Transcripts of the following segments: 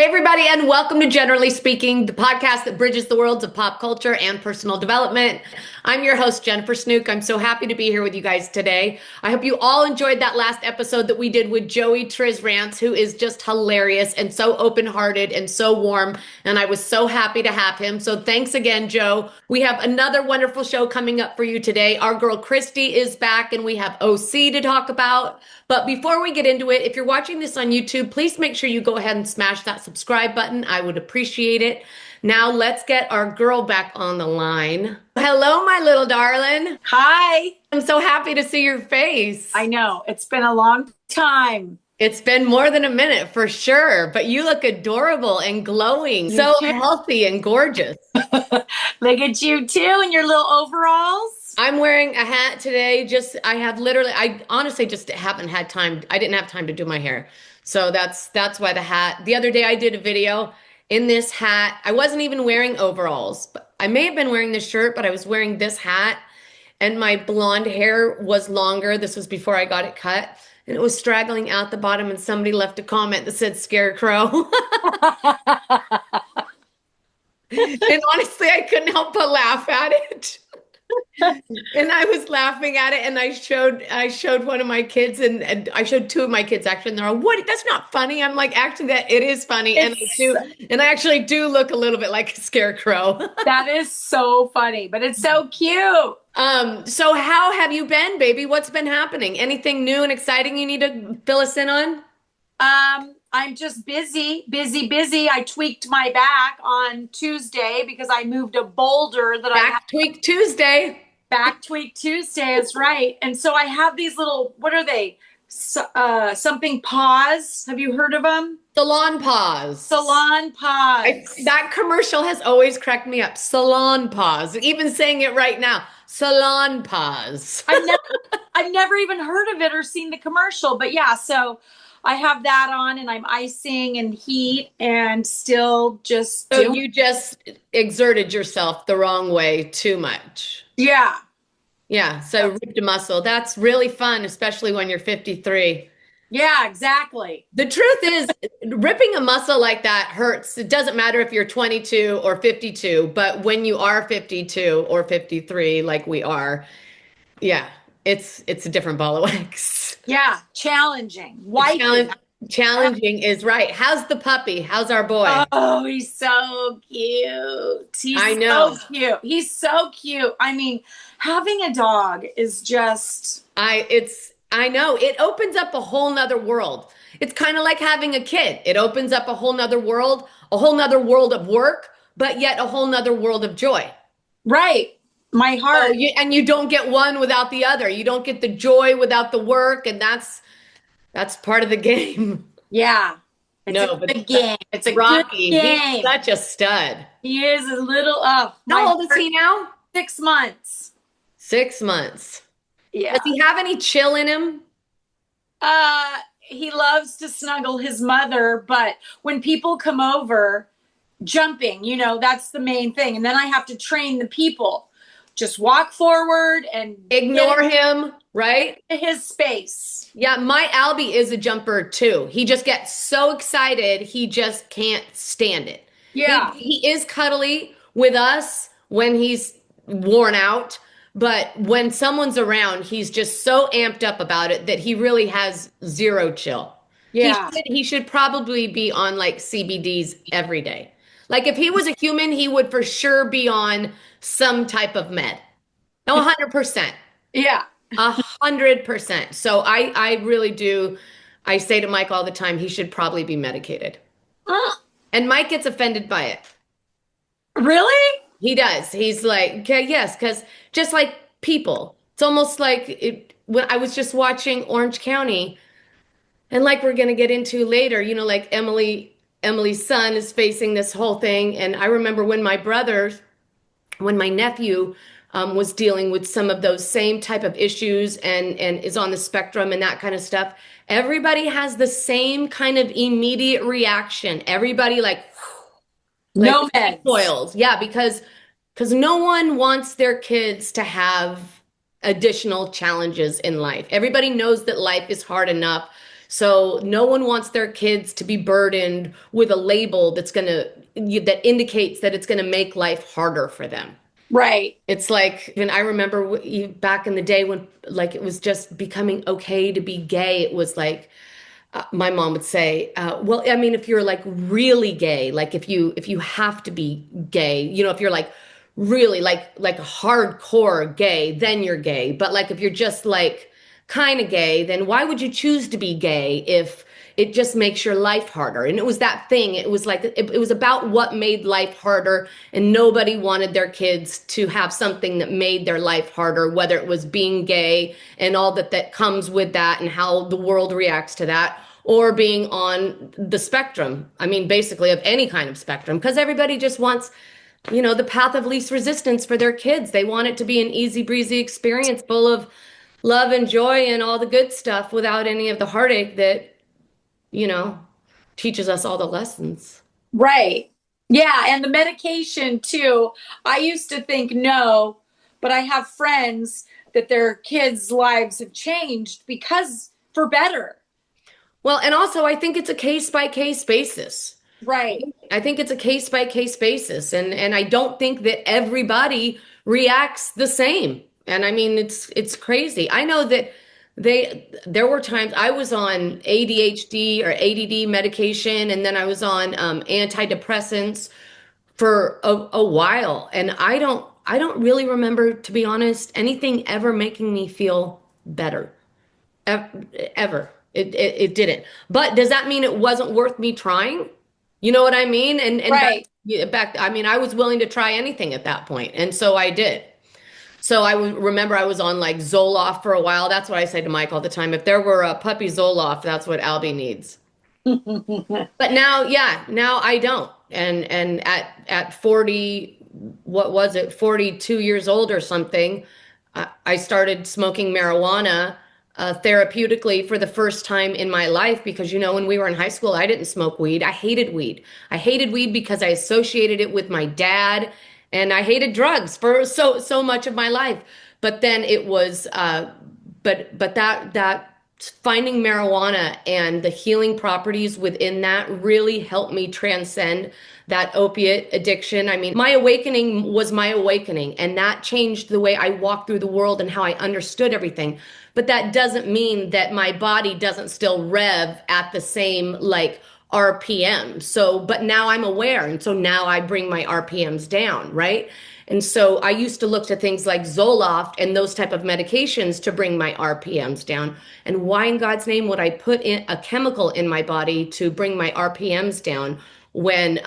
Hey, everybody, and welcome to Generally Speaking, the podcast that bridges the worlds of pop culture and personal development. I'm your host, Jennifer Snook. I'm so happy to be here with you guys today. I hope you all enjoyed that last episode that we did with Joey Trizrance, who is just hilarious and so open-hearted and so warm, and I was so happy to have him. So thanks again, Joe. We have another wonderful show coming up for you today. Our girl Christy is back, and we have OC to talk about. But before we get into it, if you're watching this on YouTube, please make sure you go ahead and smash that subscribe button. I would appreciate it. Now let's get our girl back on the line. Hello, my little darling. Hi. I'm so happy to see your face. I know. It's been a long time. It's been more than a minute for sure, but you look adorable and glowing. You so too. Healthy and gorgeous. Look at you too in your little overalls. I'm wearing a hat today. I honestly just haven't had time. I didn't have time to do my hair. So that's why the hat. The other day I did a video in this hat. I wasn't even wearing overalls, but I may have been wearing this shirt, but I was wearing this hat and my blonde hair was longer. This was before I got it cut and it was straggling out the bottom and somebody left a comment that said scarecrow. And honestly, I couldn't help but laugh at it. And I was laughing at it, and I showed one of my kids, and I showed two of my kids actually, and they're like, "What? That's not funny." I'm like, "Actually, that it is funny, and I actually do look a little bit like a scarecrow." That is so funny, but it's so cute. So how have you been, baby? What's been happening? Anything new and exciting you need to fill us in on? I'm just busy. I tweaked my back on Tuesday because I moved a boulder that Back tweak Tuesday. Back tweak Tuesday is right. And so I have these little, what are they? Something paws. Have you heard of them? Salon paws. Salon paws. That commercial has always cracked me up. Salon paws. Even saying it right now. Salon paws. I've never even heard of it or seen the commercial, but yeah, so I have that on and I'm icing and heat and still just you just exerted yourself the wrong way too much. Yeah. Yeah. So ripped a muscle. That's really fun, especially when you're 53. Yeah, exactly. The truth is, ripping a muscle like that hurts. It doesn't matter if you're 22 or 52, but when you are 52 or 53, like we are, yeah, it's a different ball of wax. Yeah, challenging. Challenging is right. How's the puppy? How's our boy? Oh, he's so cute. I know. So cute. He's so cute. I mean, having a dog is just I know. It opens up a whole nother world. It's kind of like having a kid. It opens up a whole nother world of work, but yet a whole nother world of joy. Right. My heart. And you don't get one without the other. You don't get the joy without the work, and that's part of the game. Yeah. It's a good game. It's a Rocky. Good game. He's such a stud. He is a little How old is he now? 6 months. 6 months. Yeah. Does he have any chill in him? He loves to snuggle his mother, but when people come over, jumping, that's the main thing. And then I have to train the people. Just walk forward and ignore him, right? His space. Yeah, my Albie is a jumper too. He just gets so excited, he just can't stand it. Yeah. He is cuddly with us when he's worn out, but when someone's around, he's just so amped up about it that he really has zero chill. Yeah. He should probably be on like CBDs every day. Like if he was a human, he would for sure be on some type of med. No, 100%. Yeah. 100%. So I really do. I say to Mike all the time, he should probably be medicated. And Mike gets offended by it. Really? He does. He's like, okay, yes, because just like people, it's almost like when I was just watching Orange County, and like we're going to get into later, like Emily's son is facing this whole thing. And I remember when my nephew was dealing with some of those same type of issues and is on the spectrum and that kind of stuff. Everybody has the same kind of immediate reaction. Everybody like no meds. Spoils. Yeah, because no one wants their kids to have additional challenges in life. Everybody knows that life is hard enough. So no one wants their kids to be burdened with a label that indicates that it's gonna make life harder for them. Right. It's like, and I remember back in the day when like it was just becoming okay to be gay. It was like my mom would say, well, I mean, if you're like really gay, like if you have to be gay, if you're like really like hardcore gay, then you're gay. But like if you're just like kind of gay, then why would you choose to be gay if it just makes your life harder? And it was that thing. It was like it was about what made life harder, and nobody wanted their kids to have something that made their life harder, whether it was being gay and all that comes with that and how the world reacts to that, or being on the spectrum. I mean, basically of any kind of spectrum, because everybody just wants, the path of least resistance for their kids. They want it to be an easy breezy experience full of love and joy and all the good stuff without any of the heartache that, teaches us all the lessons. Right. Yeah. And the medication too. I used to think no, but I have friends that their kids' lives have changed because for better. Well, and also I think it's a case by case basis. Right. I think it's a case by case basis. And I don't think that everybody reacts the same. And I mean, it's crazy. I know that there were times I was on ADHD or ADD medication, and then I was on antidepressants for a while. And I don't really remember, to be honest, anything ever making me feel better. Ever. It didn't. But does that mean it wasn't worth me trying? You know what I mean? And Right. I mean, I was willing to try anything at that point, and so I did. So remember I was on like Zoloft for a while. That's what I say to Mike all the time. If there were a puppy Zoloft, that's what Albie needs. But now, yeah, now I don't. And at 40, what was it, 42 years old or something, I started smoking marijuana therapeutically for the first time in my life, because when we were in high school, I didn't smoke weed. I hated weed. I hated weed because I associated it with my dad, and I hated drugs for so much of my life. But then it was but that finding marijuana and the healing properties within that really helped me transcend that opiate addiction. I mean, my awakening was my awakening, and that changed the way I walked through the world and how I understood everything. But that doesn't mean that my body doesn't still rev at the same like RPM. So, but now I'm aware. And so now I bring my RPMs down, right? And so I used to look to things like Zoloft and those type of medications to bring my RPMs down. And why in God's name would I put in a chemical in my body to bring my RPMs down when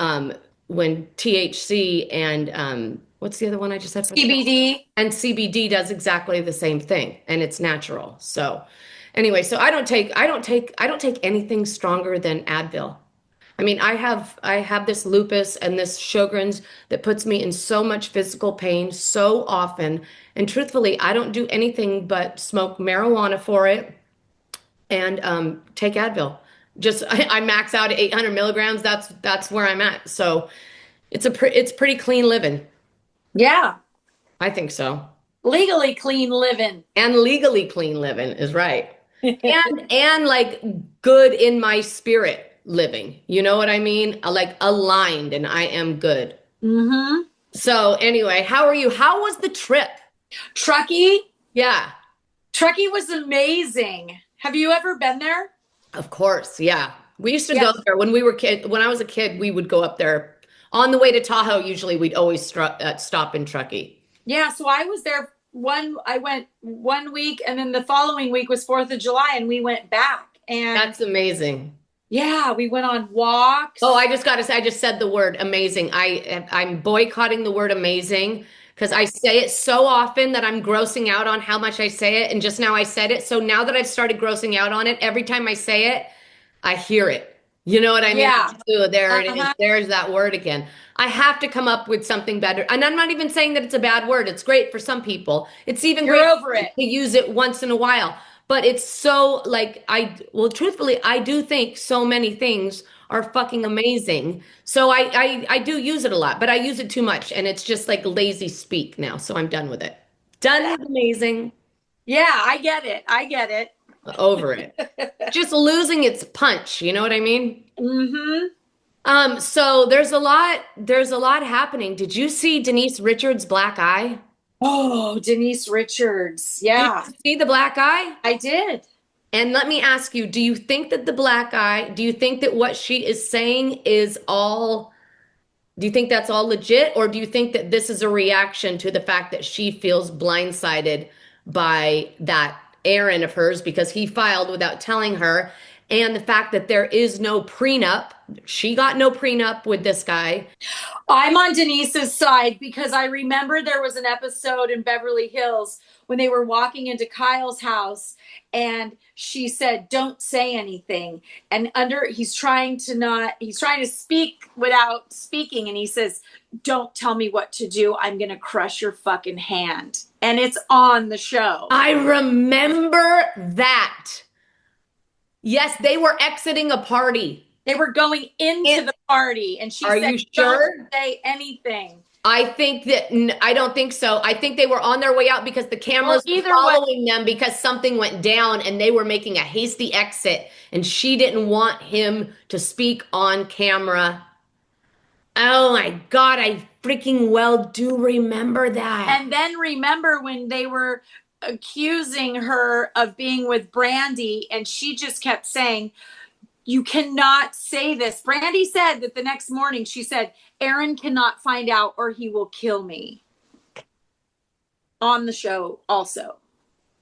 THC and what's the other one I just said? CBD. And CBD does exactly the same thing, and it's natural. So anyway, so I don't take anything stronger than Advil. I mean, I have this lupus and this Sjogren's that puts me in so much physical pain so often. And truthfully, I don't do anything but smoke marijuana for it and take Advil. Just I max out at 800 milligrams. That's where I'm at. So it's pretty clean living. Yeah. I think so. Legally clean living. And legally clean living is right. And like good in my spirit living. You know what I mean? Like aligned, and I am good. Mm-hmm. So anyway, how are you? How was the trip? Truckee? Yeah. Truckee was amazing. Have you ever been there? Of course, yeah. We used to Yeah. go there when I was a kid, we would go up there on the way to Tahoe. Usually we'd always stop in Truckee. Yeah, so I was there I went 1 week, and then the following week was 4th of July, and we went back. And That's amazing. yeah, we went on walks. Oh, I just got to say, I just said the word amazing. I'm boycotting the word amazing because I say it so often that I'm grossing out on how much I say it. And just now I said it. So now that I've started grossing out on it, every time I say it, I hear it. You know what I mean? Yeah. So there it is. Uh-huh. There's that word again. I have to come up with something better. And I'm not even saying that it's a bad word. It's great for some people. It's even You're great over it. to use it once in a while. But it's so like truthfully, I do think so many things are fucking amazing. So I do use it a lot, but I use it too much, and it's just like lazy speak now. So I'm done with it. Done with amazing. Yeah, I get it. I get it. over it. Just losing its punch, you know what I mean? Mm-hmm. So there's a lot happening. Did you see Denise Richards' black eye? Oh, Denise Richards. Did Yeah, you see the black eye? I did. And let me ask you, do you think that the black eye, do you think that what she is saying is all, do you think that's all legit? Or do you think that this is a reaction to the fact that she feels blindsided by that errand of hers because he filed without telling her? And the fact that there is no prenup, she got no prenup with this guy. I'm on Denise's side because I remember there was an episode in Beverly Hills when they were walking into Kyle's house and she said, "Don't say anything." And he's trying to speak without speaking. And he says, "Don't tell me what to do. I'm going to crush your fucking hand." And it's on the show. I remember that. Yes, they were exiting a party. They were going into the party and she Are said, you sure? "Don't say anything." I think that I don't think so. I think they were on their way out because the cameras were following them because something went down and they were making a hasty exit and she didn't want him to speak on camera. Oh my God, I freaking well do remember that. And then remember when they were accusing her of being with Brandy and she just kept saying, "You cannot say this." Brandy said that the next morning she said, "Aaron cannot find out or he will kill me." On the show also.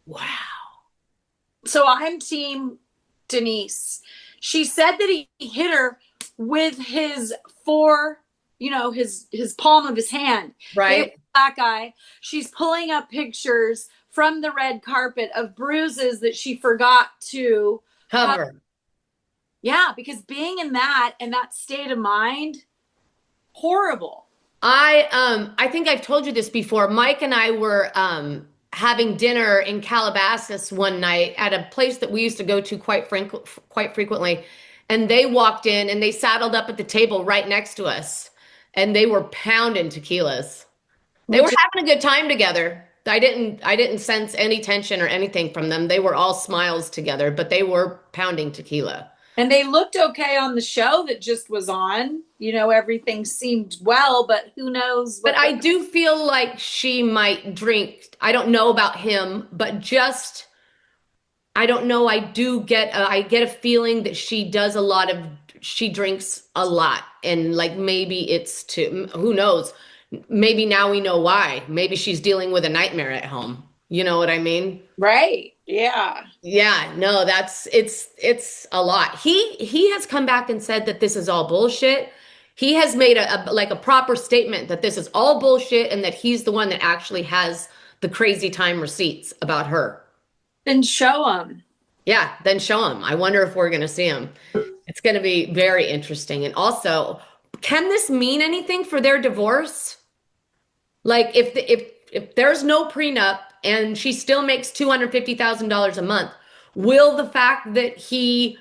Wow. So I'm team Denise. She said that he hit her with his his palm of his hand. Right. Black eye. She's pulling up pictures from the red carpet of bruises that she forgot to Cover. Yeah, because being in that state of mind, horrible. I think I've told you this before. Mike and I were having dinner in Calabasas one night at a place that we used to go to quite frequently. And they walked in and they saddled up at the table right next to us. And they were pounding tequilas. They were having a good time together. I didn't sense any tension or anything from them. They were all smiles together, but they were pounding tequila. And they looked okay on the show that just was on. Everything seemed well, but who knows? But I do feel like she might drink. I don't know about him, but just, I don't know. I get a feeling that she drinks a lot. And like maybe it's who knows? Maybe now we know why. Maybe she's dealing with a nightmare at home. You know what I mean? Right. Yeah. Yeah, no, it's a lot. He has come back and said that this is all bullshit. He has made a proper statement that this is all bullshit and that he's the one that actually has the crazy time receipts about her. Then show him. Yeah, then show him. I wonder if we're going to see him. It's going to be very interesting. And also, can this mean anything for their divorce? Like if there's no prenup and she still makes $250,000 a month, will the fact that he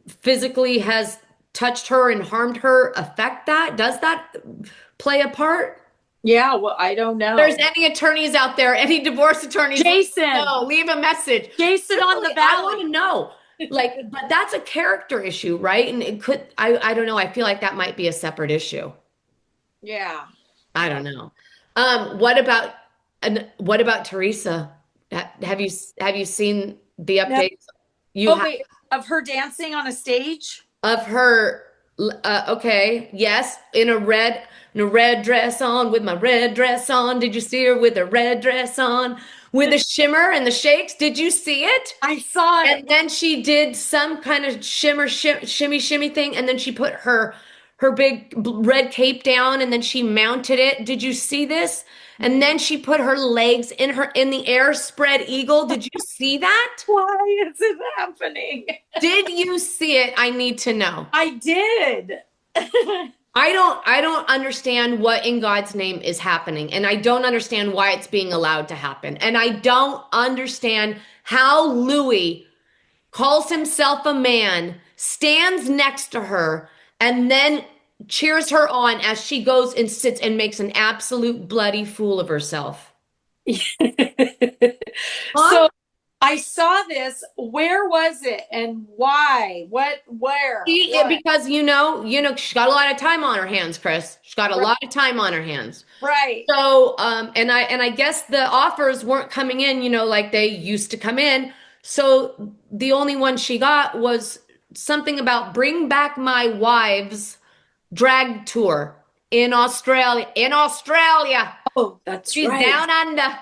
physically has touched her and harmed her affect that? Does that play a part? Yeah, well, I don't know. If there's any attorneys out there, any divorce attorneys, Jason, leave a message. Jason on the Valley. I want to know. But that's a character issue, right? And it could, I don't know. I feel like that might be a separate issue. Yeah. I don't know. What about Teresa? Have you seen the updates? Wait, of her dancing on a stage? Of her, okay, yes, in a red dress on, with my red dress on. Did you see her with a red dress on, with the shimmer and the shakes? Did you see it? I saw it. And then she did some kind of shimmy thing, and then she put her big red cape down, and then she mounted it. Did you see this? And then she put her legs in the air, spread eagle. Did you see that? Why is it happening? Did you see it? I need to know. I did. I don't understand what in God's name is happening. And I don't understand why it's being allowed to happen. And I don't understand how Louie calls himself a man, stands next to her, and then cheers her on as she goes and sits and makes an absolute bloody fool of herself. So I saw this. Where was it and why? Where? What? Because she's got a lot of time on her hands, Chris. She's got a Right. lot of time on her hands. Right. So, and I guess the offers weren't coming in, like they used to come in. So the only one she got was something about bring back my wives drag tour in Australia. In Australia. Oh, that's She's right. down under.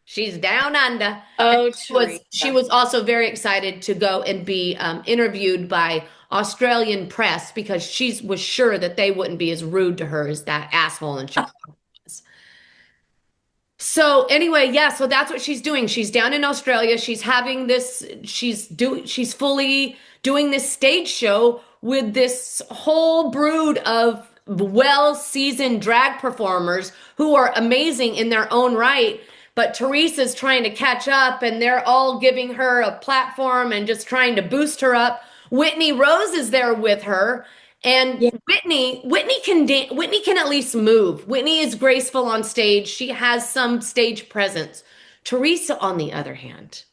She's down under. Oh, She Teresa. was also very excited to go and be interviewed by Australian press because she was sure that they wouldn't be as rude to her as that asshole in Chicago was. So anyway, yeah, so that's what she's doing. She's down in Australia. She's having this, she's fully doing this stage show with this whole brood of well-seasoned drag performers who are amazing in their own right. But Teresa's trying to catch up and they're all giving her a platform and just trying to boost her up. Whitney Rose is there with her. And Yeah. Whitney can at least move. Whitney is graceful on stage. She has some stage presence. Teresa, on the other hand,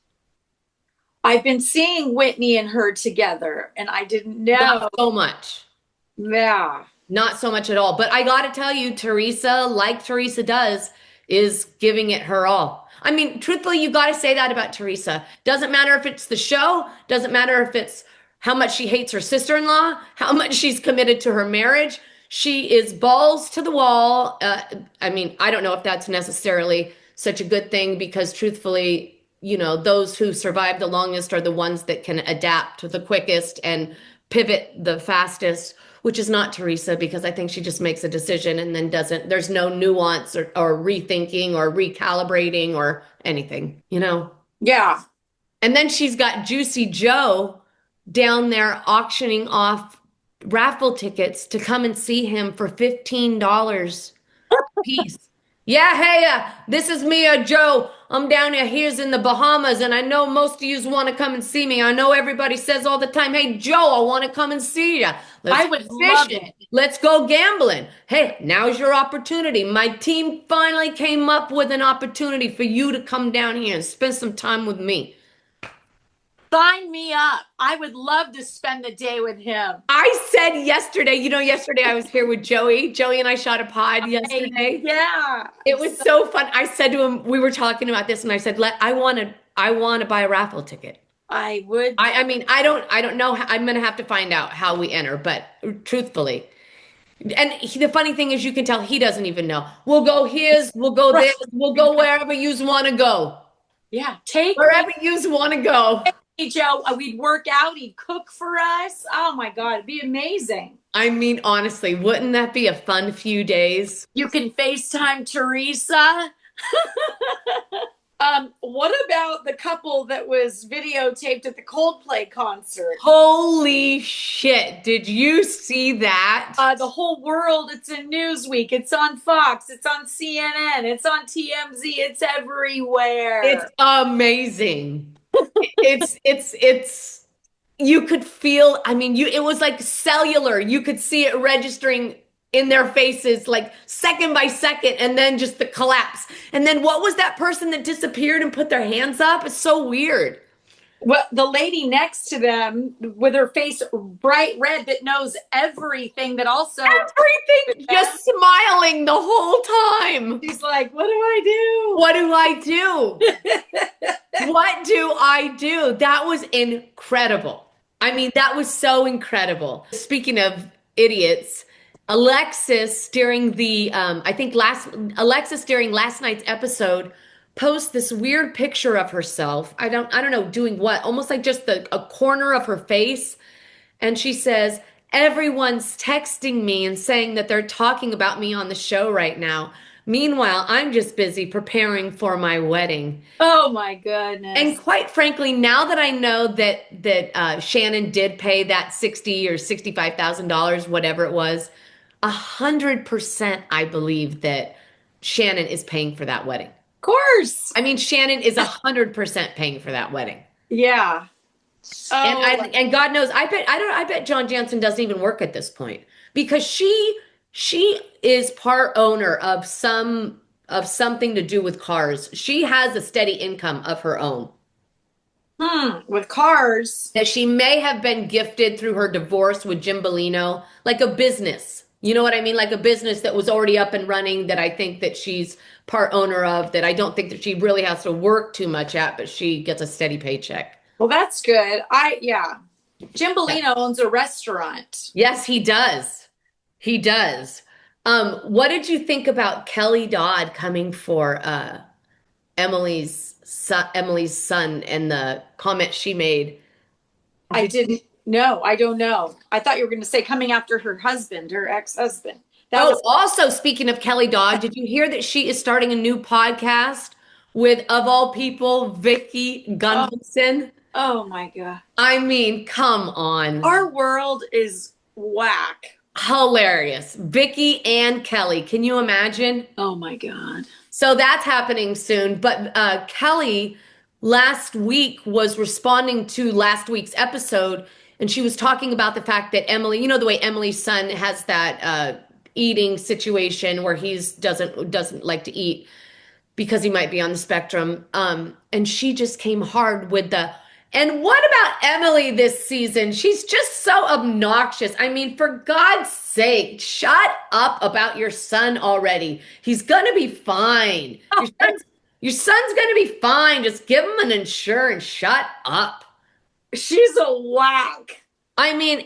I've been seeing Whitney and her together, and I didn't know. not so much. Yeah. Not so much at all. But I got to tell you, Teresa, like Teresa does, is giving it her all. I mean, truthfully, you got to say that about Teresa. Doesn't matter if it's the show, doesn't matter if it's how much she hates her sister-in-law, how much she's committed to her marriage. She is balls to the wall. I mean, I don't know if that's necessarily such a good thing because truthfully, those who survive the longest are the ones that can adapt the quickest and pivot the fastest, which is not Teresa because I think she just makes a decision and then there's no nuance or rethinking or recalibrating or anything. Yeah. And then she's got Juicy Joe down there auctioning off raffle tickets to come and see him for $15 a piece. Yeah, hey, this is me, Joe. I'm down here's in the Bahamas, and I know most of yous want to come and see me. I know everybody says all the time, hey, Joe, I want to come and see you. I would love it. Let's go gambling. Hey, now's your opportunity. My team finally came up with an opportunity for you to come down here and spend some time with me. Sign me up. I would love to spend the day with him. I said yesterday, yesterday I was here with Joey. Joey and I shot a pod yesterday. Yeah. It was so fun. I said to him, we were talking about this, and I said, I want to buy a raffle ticket. I would. I mean, I don't know. I'm going to have to find out how we enter, but truthfully. And the funny thing is you can tell he doesn't even know. We'll go here, we'll go there, we'll go wherever yous want to go. Yeah. Wherever yous want to go. Hey, Joe, we'd work out. He'd cook for us. Oh my God, it'd be amazing. I mean, honestly, wouldn't that be a fun few days? You can FaceTime Teresa. What about the couple that was videotaped at the Coldplay concert? Holy shit. Did you see that? The whole world, it's in Newsweek, it's on Fox, it's on CNN, it's on TMZ, it's everywhere. It's amazing. It's you could feel, I mean, it was like cellular. You could see it registering in their faces like second by second, and then just the collapse. And then what was that person that disappeared and put their hands up? It's so weird. Well, the lady next to them with her face bright red that knows everything, that also everything, just smiling the whole time. She's like, what do I do? What do I do? What do I do? That was incredible. I mean, that was so incredible. Speaking of idiots, Alexis during the Alexis during last night's episode posts this weird picture of herself. I don't know doing what, almost like just a corner of her face. And she says, everyone's texting me and saying that they're talking about me on the show right now. Meanwhile, I'm just busy preparing for my wedding. Oh my goodness. And quite frankly, now that I know that Shannon did pay that $60,000 or $65,000, whatever it was, 100% I believe that Shannon is paying for that wedding. Course. I mean, Shannon is 100% paying for that wedding. Yeah. Oh. And God knows, I bet John Jansen doesn't even work at this point because she is part owner of something to do with cars. She has a steady income of her own. With cars. that she may have been gifted through her divorce with Jim Bellino, like a business. You know what I mean? Like a business that was already up and running that I think that she's part owner of, that I don't think that she really has to work too much at, but she gets a steady paycheck. Well, that's good. Yeah. Jim Bellino owns a restaurant. Yes, he does. He does. What did you think about Kelly Dodd coming for Emily's son and the comment she made? I didn't know. I don't know. I thought you were going to say coming after her husband, her ex-husband. Also speaking of Kelly Dodd, did you hear that she is starting a new podcast with, of all people, Vicky Gunvalson? Oh my God. I mean, come on. Our world is whack. Hilarious. Vicky and Kelly. Can you imagine? Oh my God. So that's happening soon. But Kelly last week was responding to last week's episode, and she was talking about the fact that Emily, you know, the way Emily's son has that eating situation where he's doesn't like to eat because he might be on the spectrum. And she just came hard with and what about Emily this season? She's just so obnoxious. I mean, for God's sake, shut up about your son already. He's gonna be fine. Your son's gonna be fine. Just give him an insurance. Shut up. She's a whack. I mean,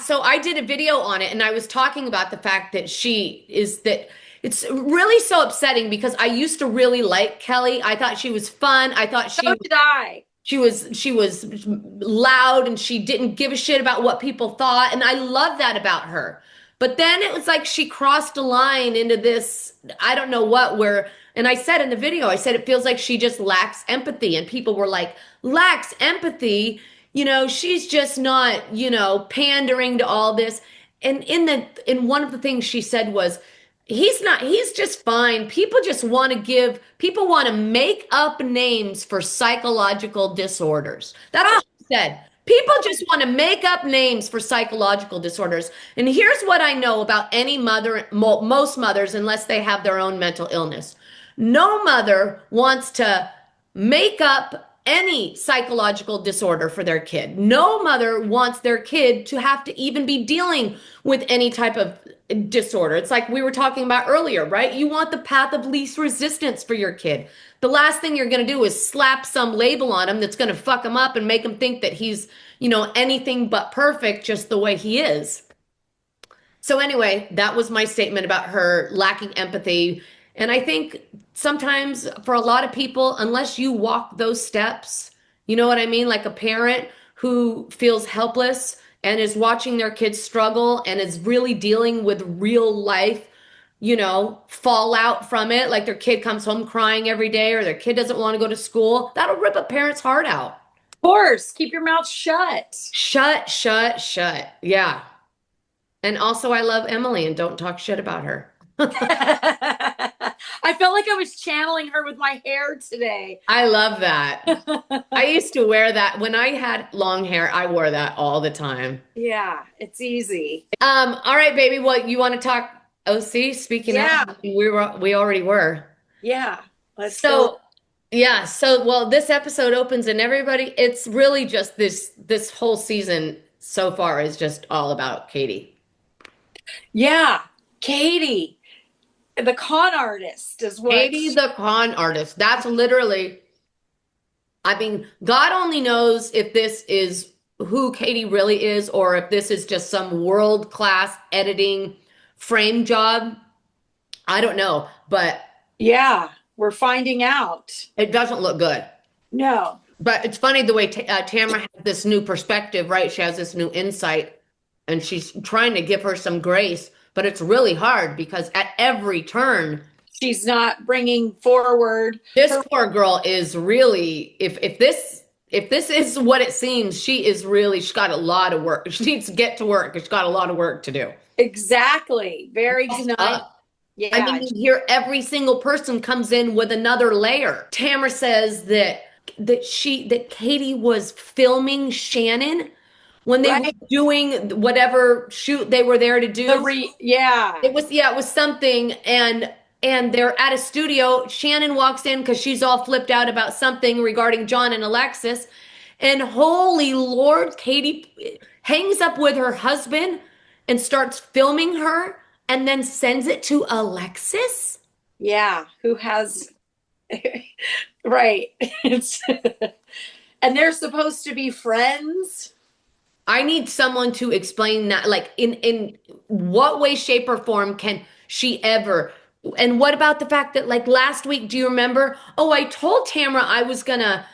so I did a video on it, and I was talking about the fact that it's really so upsetting because I used to really like Kelly. I thought she was fun. I thought So did I. she was loud, and she didn't give a shit about what people thought, and I love that about her. But then it was like she crossed a line into this, I don't know what, and I said in the video, I said it feels like she just lacks empathy, and people were like, lacks empathy? You know, she's just not, you know, pandering to all this. And in one of the things she said was, he's just fine. People want to make up names for psychological disorders. That's what she said. People just want to make up names for psychological disorders. And here's what I know about any mother, most mothers, unless they have their own mental illness. No mother wants to make up any psychological disorder for their kid. No mother wants their kid to have to even be dealing with any type of disorder. It's like we were talking about earlier, right? You want the path of least resistance for your kid. The last thing you're going to do is slap some label on him that's going to fuck him up and make him think that he's, you know, anything but perfect just the way he is. So anyway, that was my statement about her lacking empathy. And I think sometimes for a lot of people, unless you walk those steps, you know what I mean? Like a parent who feels helpless and is watching their kids struggle and is really dealing with real life, you know, fallout from it. Like their kid comes home crying every day, or their kid doesn't want to go to school. That'll rip a parent's heart out. Of course. Keep your mouth shut. Shut. Yeah. And also I love Emily, and don't talk shit about her. I felt like I was channeling her with my hair today. I love that. I used to wear that when I had long hair. I wore that all the time. Yeah, it's easy. All right, baby. Well, you want to talk OC? Speaking of, we already were. Yeah. Let's go. Yeah. So, well, this episode opens, and everybody, it's really just this whole season so far is just all about Katie. Yeah. Katie. The con artist is what. Katie, the con artist. That's literally, I mean, God only knows if this is who Katie really is, or if this is just some world-class editing frame job. I don't know, but yeah, we're finding out. It doesn't look good. No. But it's funny the way Tamara has this new perspective, right? She has this new insight, and she's trying to give her some grace. But it's really hard because at every turn, she's not bringing forward. This poor girl is really, if this is what it seems, she's got a lot of work. She needs to get to work. She's got a lot of work to do. Exactly. Very denied. Yeah. I mean, here every single person comes in with another layer. Tamara says that Katie was filming Shannon when they were doing whatever shoot they were there to do. It was something, and they're at a studio. Shannon walks in because she's all flipped out about something regarding John and Alexis, And holy Lord, Katie hangs up with her husband and starts filming her and then sends it to Alexis. Yeah, who has right. It's and they're supposed to be friends. I need someone to explain that, like in what way, shape, or form can she ever? And what about the fact that like last week, do you remember? Oh, I told Tamara I was gonna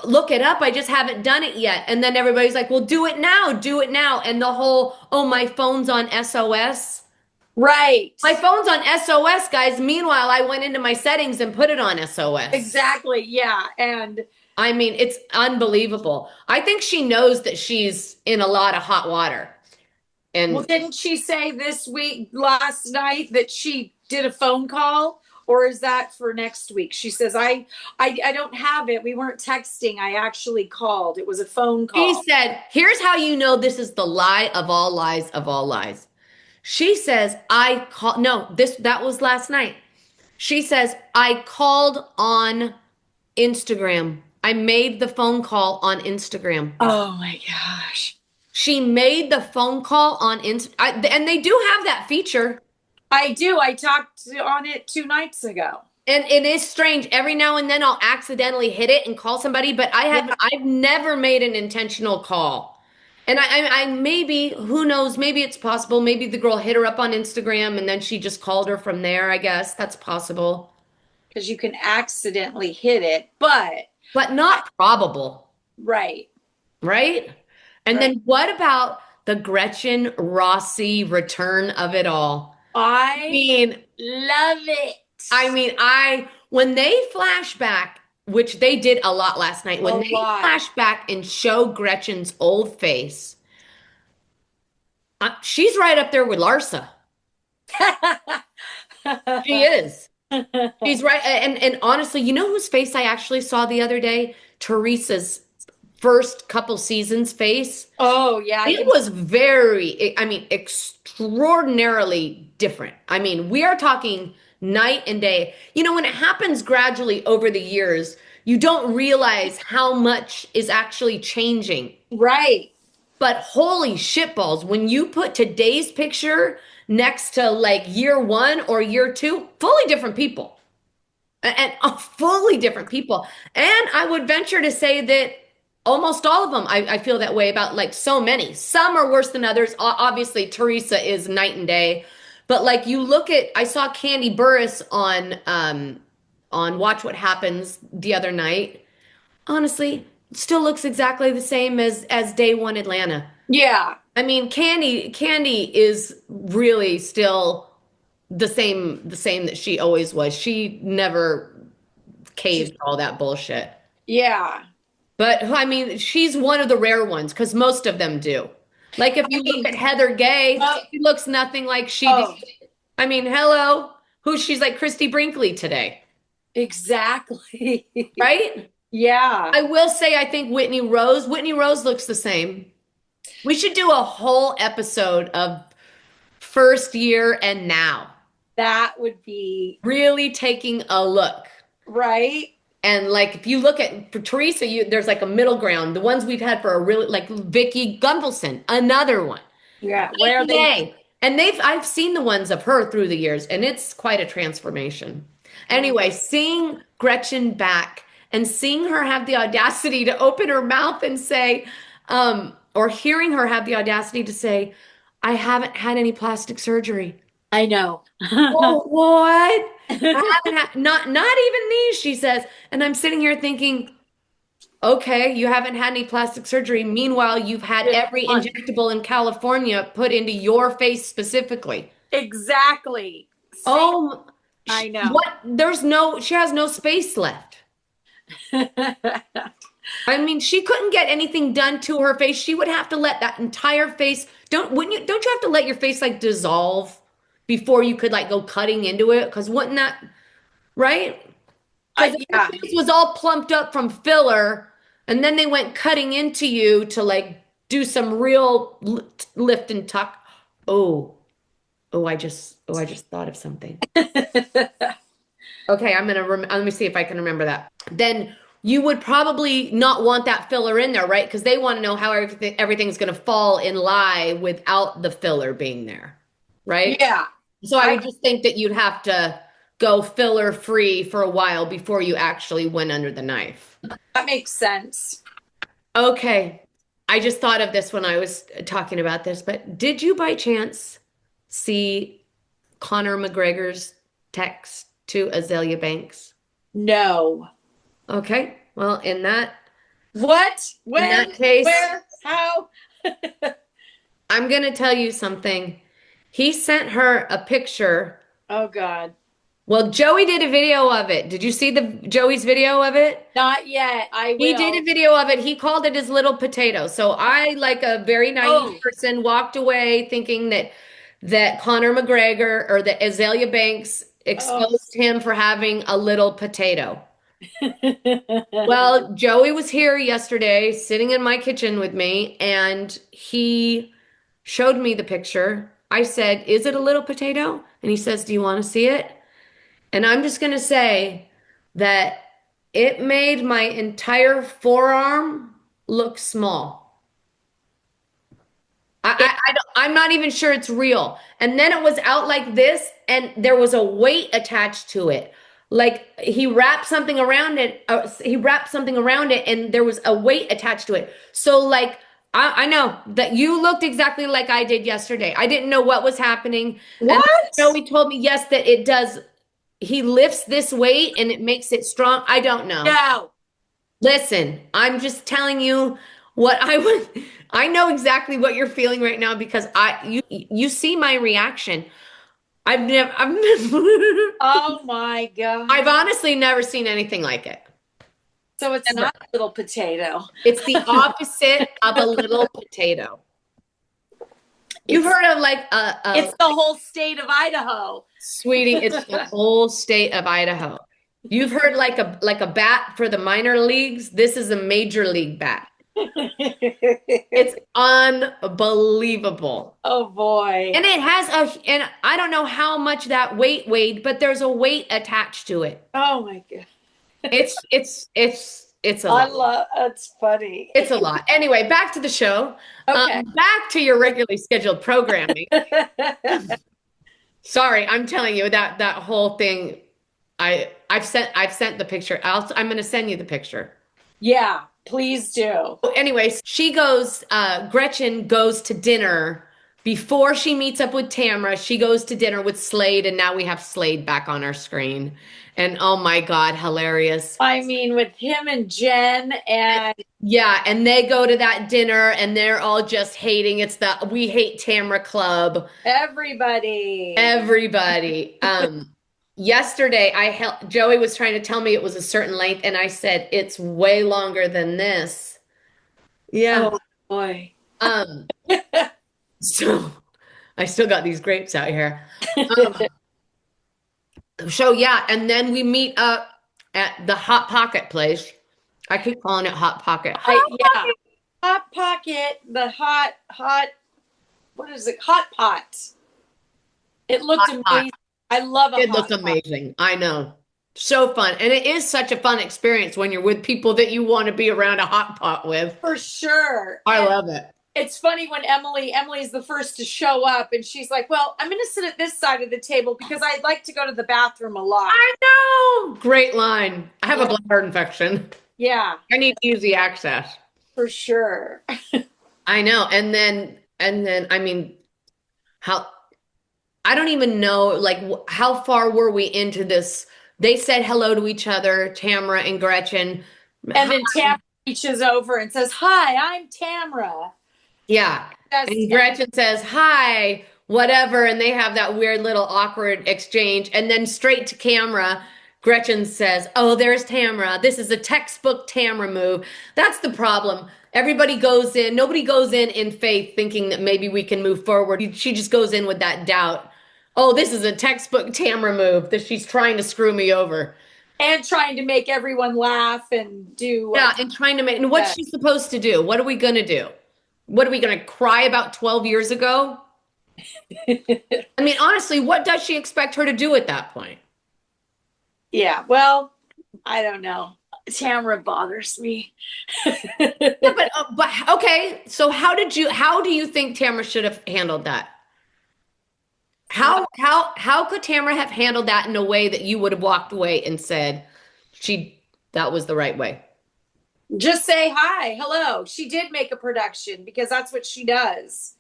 look it up. I just haven't done it yet. And then everybody's like, well, do it now, do it now. And the whole, oh, my phone's on SOS. Right. My phone's on SOS, guys. Meanwhile, I went into my settings and put it on SOS. Exactly. Yeah. And I mean, it's unbelievable. I think she knows that she's in a lot of hot water. And well, didn't she say this week, last night, that she did a phone call? Or is that for next week? She says, I don't have it. We weren't texting. I actually called. It was a phone call. she said, here's how you know this is the lie of all lies of all lies. She says, I call no, that was last night. She says, I called on Instagram. I made the phone call on Instagram. Oh my gosh. She made the phone call on Instagram. And they do have that feature. I do. I talked on it 2 nights ago. And it is strange. Every now and then I'll accidentally hit it and call somebody, but I've never made an intentional call. And I maybe, who knows, maybe it's possible. Maybe the girl hit her up on Instagram and then she just called her from there, I guess. That's possible. Because you can accidentally hit it, but not probable. right. Right? And Right. then what about the Gretchen RHOC return of it all? I mean, love it. When they flash back, which they did a lot last night, when they flash back and show Gretchen's old face, she's right up there with Larsa. She is. She's right. And honestly, you know whose face I actually saw the other day? Teresa's first couple seasons face. Oh, yeah. It was very, extraordinarily different. I mean, we are talking night and day. You know, when it happens gradually over the years, you don't realize how much is actually changing. Right. But holy shitballs, when you put today's picture next to like year 1 or year 2, fully different people. And fully different people. And I would venture to say that almost all of them, I feel that way about, like, so many. Some are worse than others. Obviously, Teresa is night and day. But like you look at, I saw Candy Burris on Watch What Happens the other night. Honestly, still looks exactly the same as day one Atlanta. Yeah. I mean, Candy is really still the same that she always was. She never caved all that bullshit. Yeah. But I mean, she's one of the rare ones because most of them do. Like if you look at Heather Gay, she looks nothing like she did. I mean, hello, she's like Christy Brinkley today. Exactly. Right? Yeah. I will say, I think Whitney Rose looks the same. We should do a whole episode of first year and now. That would be really taking a look. Right. And like, if you look at, for Teresa, there's like a middle ground. The ones we've had for a really, like Vicky Gunvalson, another one. Yeah. Where are they? And I've seen the ones of her through the years, and it's quite a transformation. Anyway, seeing Gretchen back and seeing her have the audacity to open her mouth and say, or hearing her have the audacity to say, I haven't had any plastic surgery. I know. Oh, what? I haven't had, not even these, she says. And I'm sitting here thinking, okay, you haven't had any plastic surgery. Meanwhile, you've had every injectable in California put into your face specifically. Exactly. Oh, I know. She has no space left. I mean, she couldn't get anything done to her face. She would have to let that entire face, don't you have to let your face like dissolve before you could like go cutting into it? Because wouldn't that, right? Because yeah. Her face was all plumped up from filler, and then they went cutting into you to like do some real lift and tuck. I just thought of something. Okay, let me see if I can remember that. Then you would probably not want that filler in there, right? Because they want to know how everything's going to fall in lie without the filler being there, right? Yeah. So I would just think that you'd have to go filler free for a while before you actually went under the knife. That makes sense. Okay. I just thought of this when I was talking about this, but did you by chance see Conor McGregor's text to Azalea Banks? No. Okay. Well, in that When? in that case, Where? How? I'm going to tell you something. He sent her a picture. Oh God. Well, Joey did a video of it. Did you see Joey's video of it? Not yet. I will. He did a video of it. He called it his little potato. So I, like a very naive person, walked away thinking that Conor McGregor or that Azalea Banks exposed him for having a little potato. Well, Joey was here yesterday sitting in my kitchen with me, and he showed me the picture. I said, "Is it a little potato?" And he says, "Do you want to see it?" And I'm just going to say that it made my entire forearm look small. I'm not even sure it's real. And then it was out like this, and there was a weight attached to it. Like he wrapped something around it. And there was a weight attached to it. So like, I know that you looked exactly like I did yesterday. I didn't know what was happening. What? And Joey told me, yes, that it does. He lifts this weight and it makes it strong. I don't know. No. Listen, I'm just telling you what I would. I know exactly what you're feeling right now because you see my reaction. I've never. Oh my God. I've honestly never seen anything like it. So it's not a little potato. It's the opposite of a little potato. You've heard of like it's the whole state of Idaho. Sweetie, it's the whole state of Idaho. You've heard like a bat for the minor leagues. This is a major league bat. It's unbelievable. Oh boy. And it has and I don't know how much that weight weighed, but there's a weight attached to it. Oh my God. It's a lot. That's funny. It's a lot. Anyway, back to the show. Okay. Back to your regularly scheduled programming. Sorry, I'm telling you that whole thing. I've sent the picture. I'm going to send you the picture. Yeah, please do. Anyways, Gretchen goes to dinner before she meets up with Tamra. She goes to dinner with Slade, and now we have Slade back on our screen. And oh my God, hilarious. I mean, with him and Jen and yeah, and they go to that dinner and they're all just hating. It's the We Hate Tamra Club. Everybody. Yesterday, Joey was trying to tell me it was a certain length, and I said it's way longer than this. Yeah. Oh boy. So I still got these grapes out here. So yeah, and then we meet up at the Hot Pocket place. I keep calling it Hot Pocket. Yeah. Hot Pocket, the hot, what is it? Hot Pot. It looked amazing. I love it. It looked amazing. I know. So fun. And it is such a fun experience when you're with people that you want to be around a hot pot with. For sure. I love it. It's funny when Emily's the first to show up and she's like, well, I'm going to sit at this side of the table because I'd like to go to the bathroom a lot. I know. Great line. I have a bladder infection. Yeah. I need easy access. For sure. I know. And then, I mean, I don't even know, like, how far were we into this? They said hello to each other, Tamra and Gretchen. And then Tamra reaches over and says, hi, I'm Tamra. Yeah. And Gretchen says, hi, whatever. And they have that weird little awkward exchange. And then straight to camera, Gretchen says, oh, there's Tamra. This is a textbook Tamra move. That's the problem. Everybody goes in. Nobody goes in faith thinking that maybe we can move forward. She just goes in with that doubt. Oh, this is a textbook Tamra move that she's trying to screw me over. And trying to make everyone laugh and do. Yeah, and trying to make. And what's she supposed to do? What are we going to do? What are we going to cry about 12 years ago? I mean, honestly, what does she expect her to do at that point? Yeah, well, I don't know. Tamara bothers me. Yeah, but okay. So how do you think Tamara should have handled that? How could Tamara have handled that in a way that you would have walked away and said that was the right way? Just say hi, hello. She did make a production because that's what she does.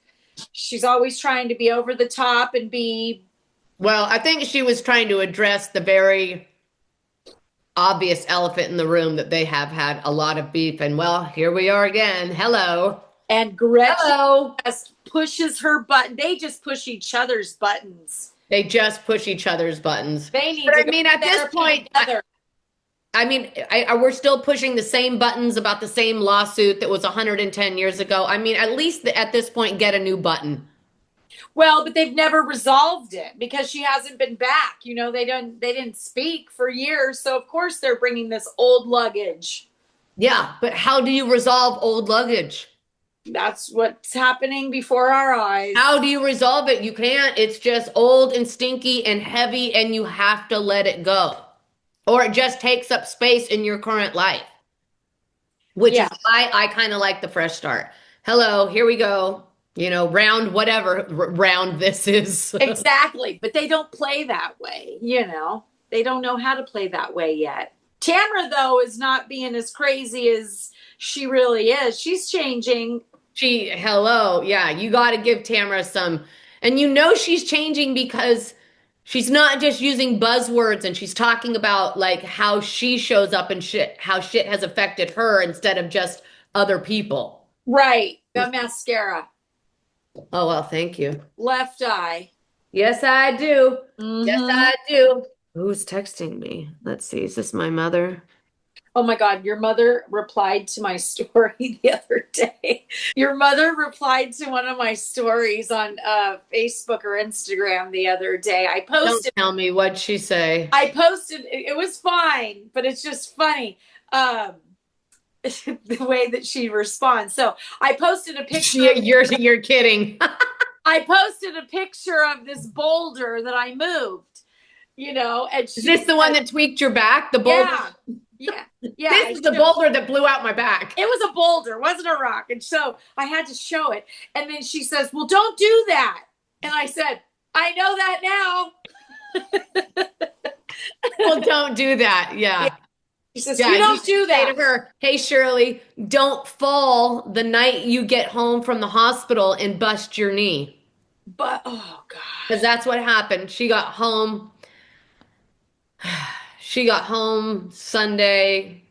She's always trying to be over the top and be. Well, I think she was trying to address the very obvious elephant in the room that they have had a lot of beef. And well, here we are again. Hello. And Gretchen Hello. just pushes her button. They just push each other's buttons. They just push each other's buttons. They need but to I mean, at this point, we're still pushing the same buttons about the same lawsuit that was 110 years ago. I mean, at least at this point, get a new button. Well, but they've never resolved it because she hasn't been back. You know, they didn't speak for years. So of course they're bringing this old luggage. Yeah, but how do you resolve old luggage? That's what's happening before our eyes. How do you resolve it? You can't. It's just old and stinky and heavy, and you have to let it go. Or it just takes up space in your current life. Which is why I kind of like the fresh start. Hello, here we go. You know, round whatever round this is. Exactly. But they don't play that way, you know. They don't know how to play that way yet. Tamara, though, is not being as crazy as she really is. She's changing. Yeah, you got to give Tamara some. And you know she's changing because she's not just using buzzwords and she's talking about like how she shows up and how shit has affected her instead of just other people. Right. The mascara. Oh, well, thank you. Left eye. Yes, I do. Mm-hmm. Yes, I do. Who's texting me? Let's see. Is this my mother? Oh my God, your mother replied to my story the other day. Your mother replied to one of my stories on Facebook or Instagram the other day. I posted. Don't tell me what'd she say. I posted. It was fine, but it's just funny the way that she responds. So I posted a picture. You're kidding. I posted a picture of this boulder that I moved. You know, and is this the one that tweaked your back? The boulder. Yeah. This is the boulder that blew out my back. It was a boulder, wasn't a rock. And so I had to show it. And then she says, well, don't do that. And I said, I know that now. Well, don't do that. Yeah. She says, you don't do that. Say to her, hey, Shirley, don't fall the night you get home from the hospital and bust your knee. But, oh, God. Because that's what happened. She got home. She got home Sunday.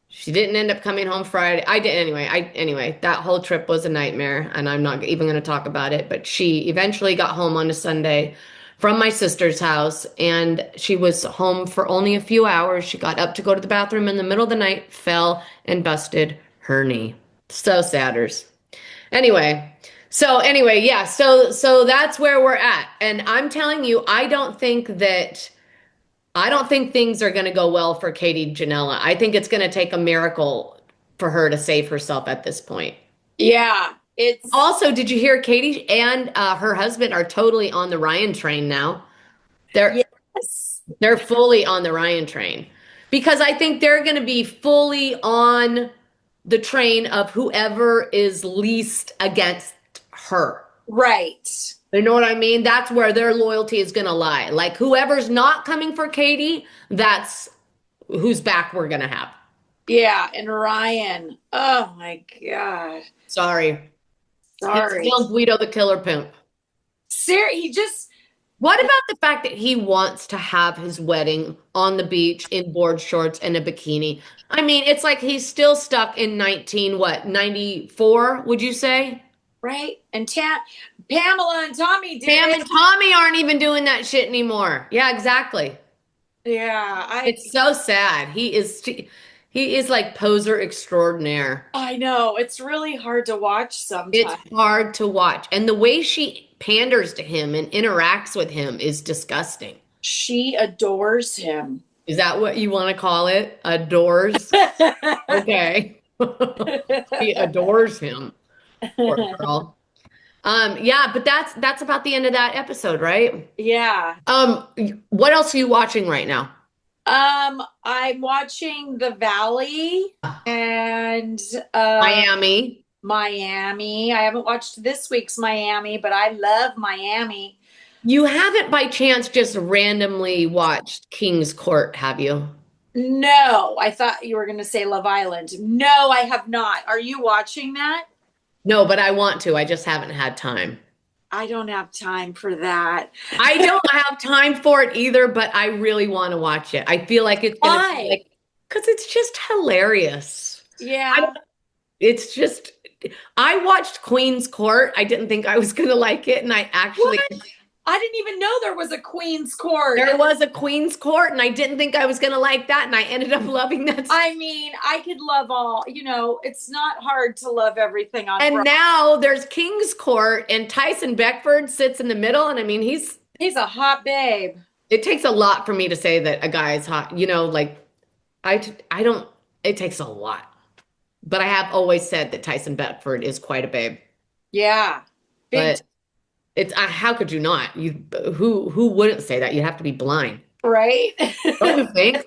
She didn't end up coming home Friday. I did anyway. That whole trip was a nightmare, and I'm not even going to talk about it. But she eventually got home on a Sunday from my sister's house, and she was home for only a few hours. She got up to go to the bathroom in the middle of the night, fell, and busted her knee. So sadders. Anyway, yeah. So that's where we're at, and I'm telling you, I don't think things are going to go well for Katie Janela. I think it's going to take a miracle for her to save herself at this point. Yeah. It's also, did you hear Katie and her husband are totally on the Ryan train now? They're fully on the Ryan train because I think they're going to be fully on the train of whoever is least against her. Right. You know what I mean? That's where their loyalty is going to lie. Like whoever's not coming for Katie, that's whose back we're going to have. Yeah. And Ryan. Oh my God. Sorry. It's still Guido the killer pimp. What about the fact that he wants to have his wedding on the beach in board shorts and a bikini? I mean, it's like he's still stuck in 94, would you say? Right. And Pamela and Tommy did. Pam and Tommy aren't even doing that shit anymore. Yeah, exactly. Yeah. It's so sad. He is like poser extraordinaire. I know. It's really hard to watch sometimes. It's hard to watch. And the way she panders to him and interacts with him is disgusting. She adores him. Is that what you want to call it? Adores? Okay. She adores him. Poor girl. Yeah, but that's about the end of that episode, right? Yeah. What else are you watching right now? I I'm watching The Valley and Miami. Miami. I haven't watched this week's Miami, but I love Miami. You haven't by chance just randomly watched King's Court, have you? No, I thought you were going to say Love Island. No, I have not. Are you watching that? No, but I want to. I just haven't had time. I don't have time for that. I don't have time for it either, but I really want to watch it. I feel like it's gonna be Why? like, because it's just hilarious. Yeah. It's just, I watched Queen's Court. I didn't think I was gonna like it, and I actually What? I didn't even know there was a Queen's Court. there was a Queen's Court, and I didn't think I was gonna like that, and I ended up loving that. I mean, I could love all, it's not hard to love everything on And Bravo. now there's King's Court, and Tyson Beckford sits in the middle, and I mean, He's a hot babe. it takes a lot for me to say that a guy is hot, like I don't, it takes a lot. But I have always said that Tyson Beckford is quite a babe. Yeah. Big But it's how could you not? Who wouldn't say that? You have to be blind. right? Don't you think?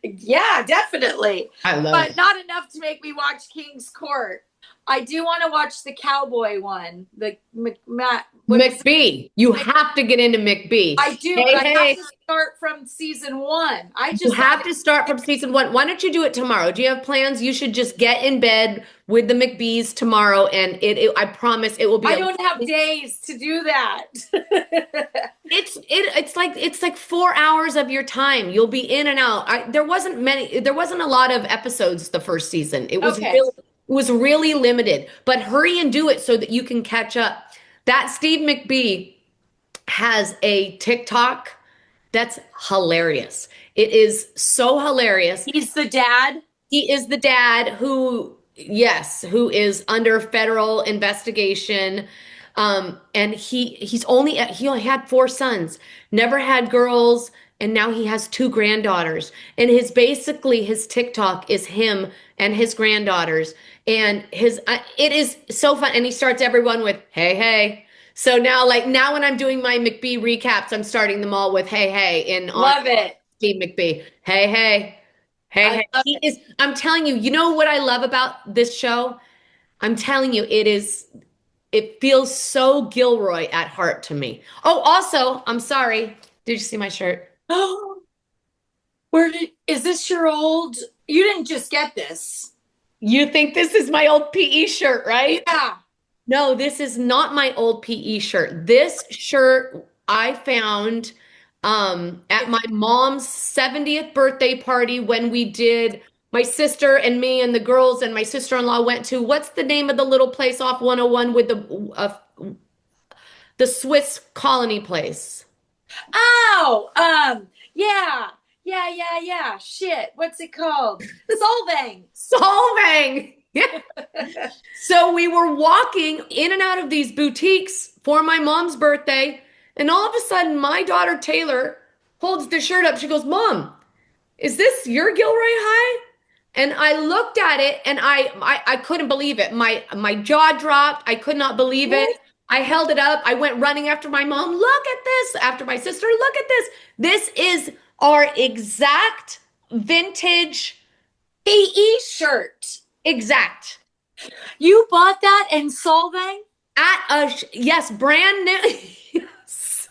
Yeah, definitely. I love But it. not enough to make me watch King's Court. I do want to watch the cowboy one. The McBee. You have to get into McBee. I do, Hey, but I hey. have to start from season 1. You have to start from season 1. Why don't you do it tomorrow? Do you have plans? You should just get in bed with the McBees tomorrow, and I promise it will be. I don't have days to do that. It's like 4 hours of your time. You'll be in and out. There wasn't a lot of episodes the first season. It was Okay. really limited. But hurry and do it so that you can catch up. That Steve McBee has a TikTok that's hilarious. It is so hilarious. He's the dad. He is the dad who is under federal investigation. And he only had 4 sons, never had girls, and now he has 2 granddaughters. And his TikTok is him and his granddaughters. And it is so fun. And he starts everyone with, hey, hey. So now when I'm doing my McBee recaps, I'm starting them all with, hey, hey. Love it. Steve McBee. Hey, hey. Hey, hey. I'm telling you know what I love about this show? I'm telling you, it feels so Gilroy at heart to me. Oh, also, I'm sorry. Did you see my shirt? Oh, is this your old? You didn't just get this. You think this is my old PE shirt, right? Yeah. No, this is not my old PE shirt. This shirt I found at my mom's 70th birthday party when we did, my sister and me and the girls and my sister-in-law went to, what's the name of the little place off 101 with the Swiss colony place? Oh, yeah. Shit, what's it called? Solvang. Solvang. So we were walking in and out of these boutiques for my mom's birthday, and all of a sudden my daughter Taylor holds the shirt up. She goes, "Mom, is this your Gilroy High?" And I looked at it and I couldn't believe it. My jaw dropped. I could not believe it. I held it up. I went running after my mom. Look at this. After my sister, look at this. This is our exact vintage PE shirt. exact. You bought that in Solvang? Yes, brand new. Yes.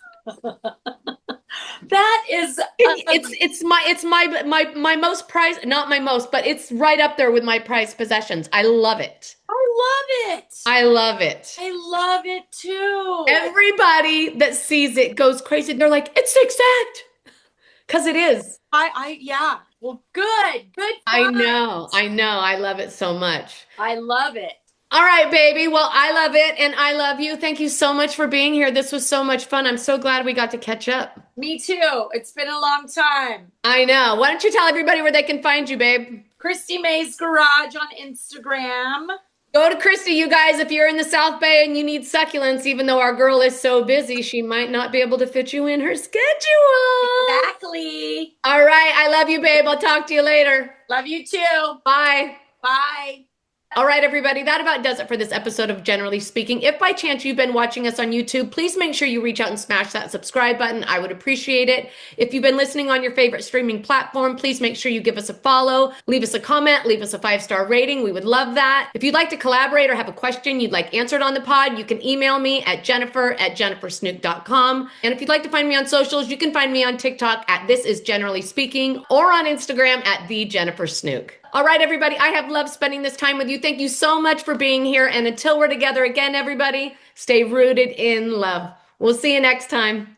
That is It's my most prized, not my most, but it's right up there with my prized possessions. I love it. I love it. I love it. I love it too. Everybody that sees it goes crazy. They're like, it's exact. Because it is. Yeah. Well, good. I know. I love it so much. I love it. All right, baby. Well, I love it and I love you. Thank you so much for being here. This was so much fun. I'm so glad we got to catch up. Me too. It's been a long time. I know. Why don't you tell everybody where they can find you, babe? Christy May's Garage on Instagram. Go to Christy, you guys, if you're in the South Bay and you need succulents, even though our girl is so busy, she might not be able to fit you in her schedule. Exactly. All right. I love you, babe. I'll talk to you later. Love you too. Bye. Bye. All right, everybody, that about does it for this episode of Generally Speaking. If by chance you've been watching us on YouTube, please make sure you reach out and smash that subscribe button. I would appreciate it. If you've been listening on your favorite streaming platform, please make sure you give us a follow, leave us a comment, leave us a 5-star rating. We would love that. If you'd like to collaborate or have a question you'd like answered on the pod, you can email me at jennifer@jennifersnook.com. And if you'd like to find me on socials, you can find me on TikTok at This Is Generally Speaking or on Instagram at The Jennifer Snook. All right, everybody, I have loved spending this time with you. Thank you so much for being here. And until we're together again, everybody, stay rooted in love. We'll see you next time.